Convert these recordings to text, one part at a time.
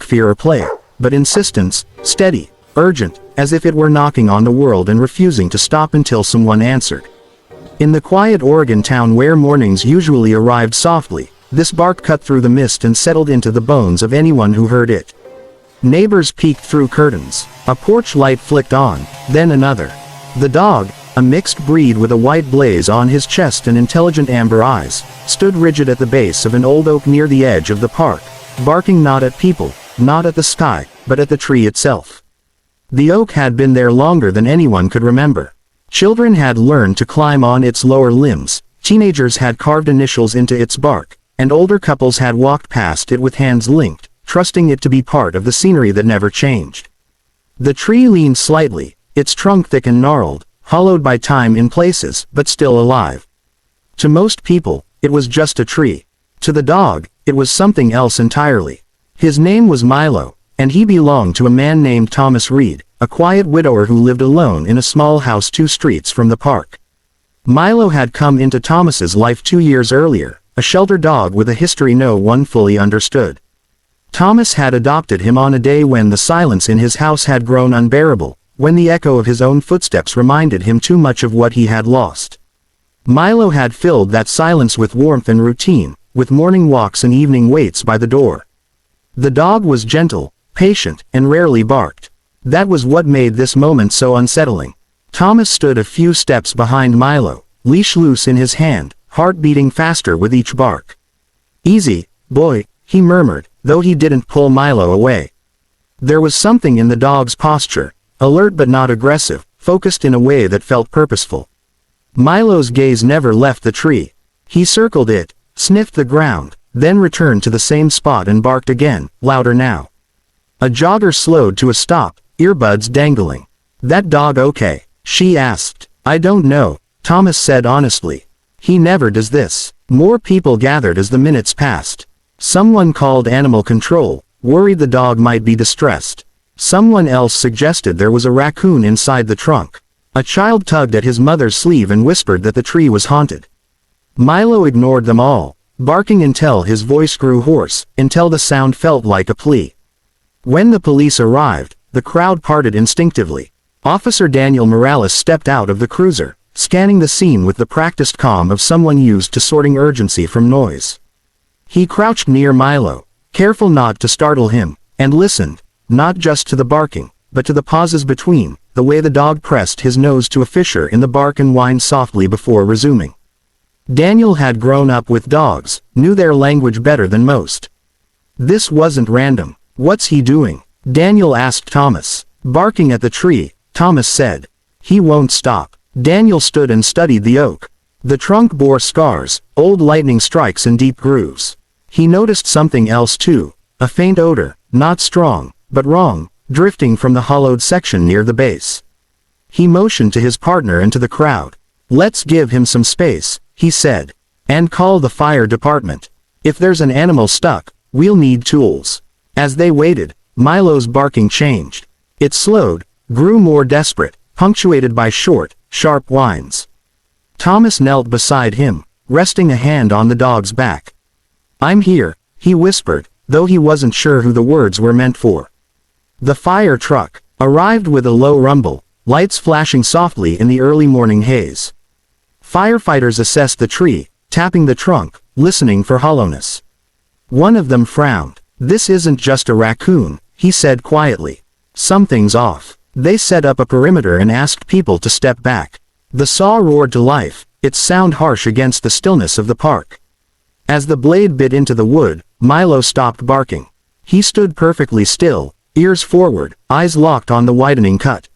fear or play, but insistence, steady, urgent, as if it were knocking on the world and refusing to stop until someone answered. In the quiet Oregon town where mornings usually arrived softly, this bark cut through the mist and settled into the bones of anyone who heard it. Neighbors peeked through curtains. A porch light flicked on, then another. The dog, a mixed breed with a white blaze on his chest and intelligent amber eyes, stood rigid at the base of an old oak near the edge of the park, barking not at people, not at the sky, but at the tree itself. The oak had been there longer than anyone could remember. Children had learned to climb on its lower limbs, teenagers had carved initials into its bark, and older couples had walked past it with hands linked, trusting it to be part of the scenery that never changed. The tree leaned slightly, its trunk thick and gnarled, hollowed by time in places, but still alive. To most people, it was just a tree. To the dog, it was something else entirely. His name was Milo, and he belonged to a man named Thomas Reed, a quiet widower who lived alone in a small house 2 streets from the park. Milo had come into Thomas's life 2 years earlier, a shelter dog with a history no one fully understood. Thomas had adopted him on a day when the silence in his house had grown unbearable, when the echo of his own footsteps reminded him too much of what he had lost. Milo had filled that silence with warmth and routine, with morning walks and evening waits by the door. The dog was gentle, patient, and rarely barked. That was what made this moment so unsettling. Thomas stood a few steps behind Milo, leash loose in his hand, heart beating faster with each bark. "Easy, boy," he murmured, though he didn't pull Milo away. There was something in the dog's posture, alert but not aggressive, focused in a way that felt purposeful. Milo's gaze never left the tree. He circled it, sniffed the ground, then returned to the same spot and barked again, louder now. A jogger slowed to a stop, earbuds dangling. "That dog okay?" she asked. "I don't know," Thomas said honestly. "He never does this." More people gathered as the minutes passed. Someone called animal control, worried the dog might be distressed. Someone else suggested there was a raccoon inside the trunk. A child tugged at his mother's sleeve and whispered that the tree was haunted. Milo ignored them all, barking until his voice grew hoarse, until the sound felt like a plea. When the police arrived, the crowd parted instinctively. Officer Daniel Morales stepped out of the cruiser, scanning the scene with the practiced calm of someone used to sorting urgency from noise. He crouched near Milo, careful not to startle him, and listened, not just to the barking, but to the pauses between, the way the dog pressed his nose to a fissure in the bark and whined softly before resuming. Daniel had grown up with dogs, knew their language better than most. "This wasn't random. What's he doing?" Daniel asked Thomas. "Barking at the tree," Thomas said. "He won't stop." Daniel stood and studied the oak. The trunk bore scars, old lightning strikes and deep grooves. He noticed something else too, a faint odor, not strong, but wrong, drifting from the hollowed section near the base. He motioned to his partner and to the crowd. "Let's give him some space," he said. "And call the fire department. If there's an animal stuck, we'll need tools." As they waited, Milo's barking changed. It slowed, grew more desperate, punctuated by short, sharp whines. Thomas knelt beside him, resting a hand on the dog's back. "I'm here," he whispered, though he wasn't sure who the words were meant for. The fire truck arrived with a low rumble, lights flashing softly in the early morning haze. Firefighters assessed the tree, tapping the trunk, listening for hollowness. One of them frowned. "This isn't just a raccoon," he said quietly. "Something's off." They set up a perimeter and asked people to step back. The saw roared to life, its sound harsh against the stillness of the park. As the blade bit into the wood, Milo stopped barking. He stood perfectly still, ears forward, eyes locked on the widening cut.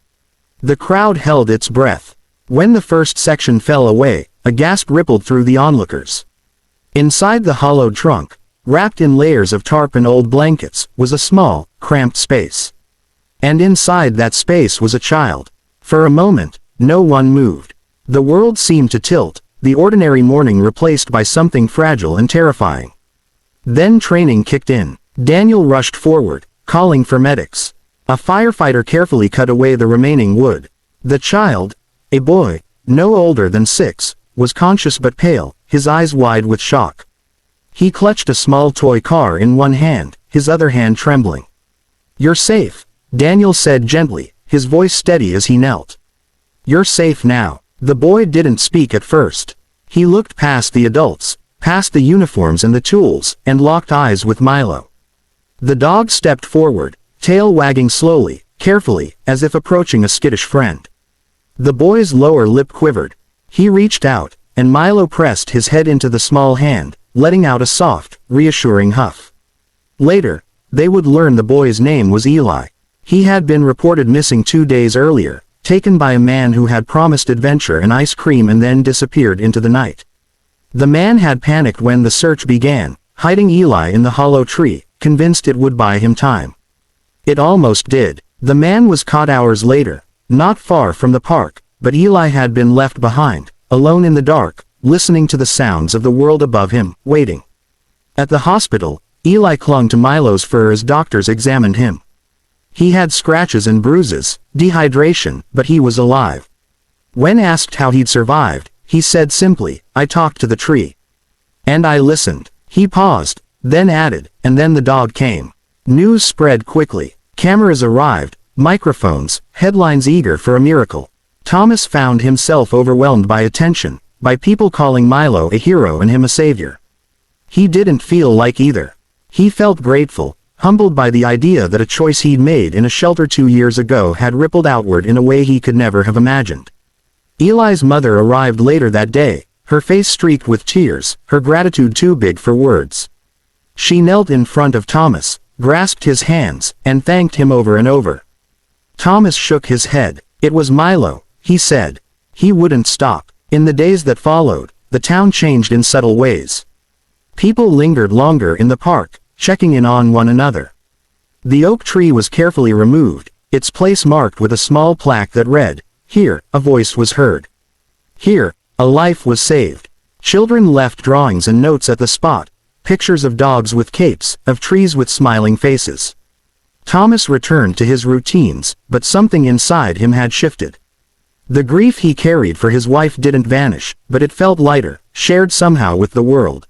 The crowd held its breath. When the first section fell away, a gasp rippled through the onlookers. Inside the hollowed trunk, wrapped in layers of tarp and old blankets, was a small, cramped space. And inside that space was a child. For a moment, no one moved. The world seemed to tilt, the ordinary morning replaced by something fragile and terrifying. Then training kicked in. Daniel rushed forward, calling for medics. A firefighter carefully cut away the remaining wood. The child, a boy, no older than 6, was conscious but pale, his eyes wide with shock. He clutched a small toy car in one hand, his other hand trembling. "You're safe," Daniel said gently, his voice steady as he knelt. "You're safe now." The boy didn't speak at first. He looked past the adults, past the uniforms and the tools, and locked eyes with Milo. The dog stepped forward, tail wagging slowly, carefully, as if approaching a skittish friend. The boy's lower lip quivered. He reached out, and Milo pressed his head into the small hand, letting out a soft, reassuring huff. Later, they would learn the boy's name was Eli. He had been reported missing 2 days earlier, taken by a man who had promised adventure and ice cream and then disappeared into the night. The man had panicked when the search began, hiding Eli in the hollow tree, convinced it would buy him time. It almost did. The man was caught hours later, not far from the park, but Eli had been left behind, alone in the dark, listening to the sounds of the world above him, waiting. At the hospital, Eli clung to Milo's fur as doctors examined him. He had scratches and bruises, dehydration, but he was alive. When asked how he'd survived, he said simply, "I talked to the tree. And I listened." He paused, then added, "And then the dog came." News spread quickly. Cameras arrived, microphones, headlines eager for a miracle. Thomas found himself overwhelmed by attention, by people calling Milo a hero and him a savior. He didn't feel like either. He felt grateful, humbled by the idea that a choice he'd made in a shelter 2 years ago had rippled outward in a way he could never have imagined. Eli's mother arrived later that day, her face streaked with tears, her gratitude too big for words. She knelt in front of Thomas, grasped his hands, and thanked him over and over. Thomas shook his head. "It was Milo," he said. He wouldn't stop. In the days that followed, the town changed in subtle ways. People lingered longer in the park, checking in on one another. The oak tree was carefully removed, its place marked with a small plaque that read, "Here, a voice was heard. Here, a life was saved." Children left drawings and notes at the spot, pictures of dogs with capes, of trees with smiling faces. Thomas returned to his routines, but something inside him had shifted. The grief he carried for his wife didn't vanish, but it felt lighter, shared somehow with the world.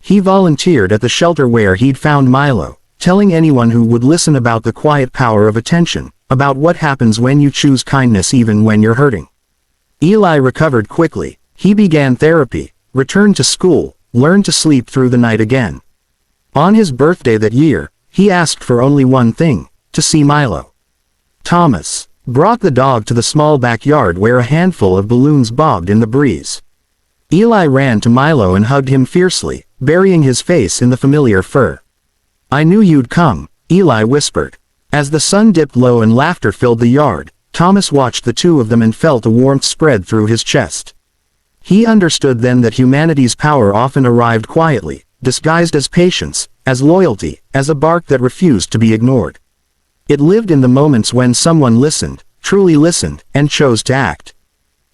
He volunteered at the shelter where he'd found Milo, telling anyone who would listen about the quiet power of attention, about what happens when you choose kindness even when you're hurting. Eli recovered quickly. He began therapy, returned to school, learned to sleep through the night again. On his birthday that year, he asked for only one thing, to see Milo. Thomas brought the dog to the small backyard where a handful of balloons bobbed in the breeze. Eli ran to Milo and hugged him fiercely, burying his face in the familiar fur. "I knew you'd come," Eli whispered. As the sun dipped low and laughter filled the yard, Thomas watched the two of them and felt a warmth spread through his chest. He understood then that humanity's power often arrived quietly, disguised as patience, as loyalty, as a bark that refused to be ignored. It lived in the moments when someone listened, truly listened, and chose to act.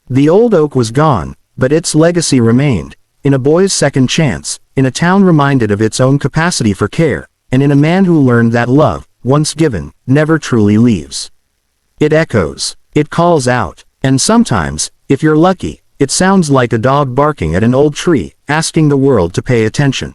The old oak was gone, but its legacy remained, in a boy's second chance, in a town reminded of its own capacity for care, and in a man who learned that love, once given, never truly leaves. It echoes, it calls out, and sometimes, if you're lucky, it sounds like a dog barking at an old tree, asking the world to pay attention.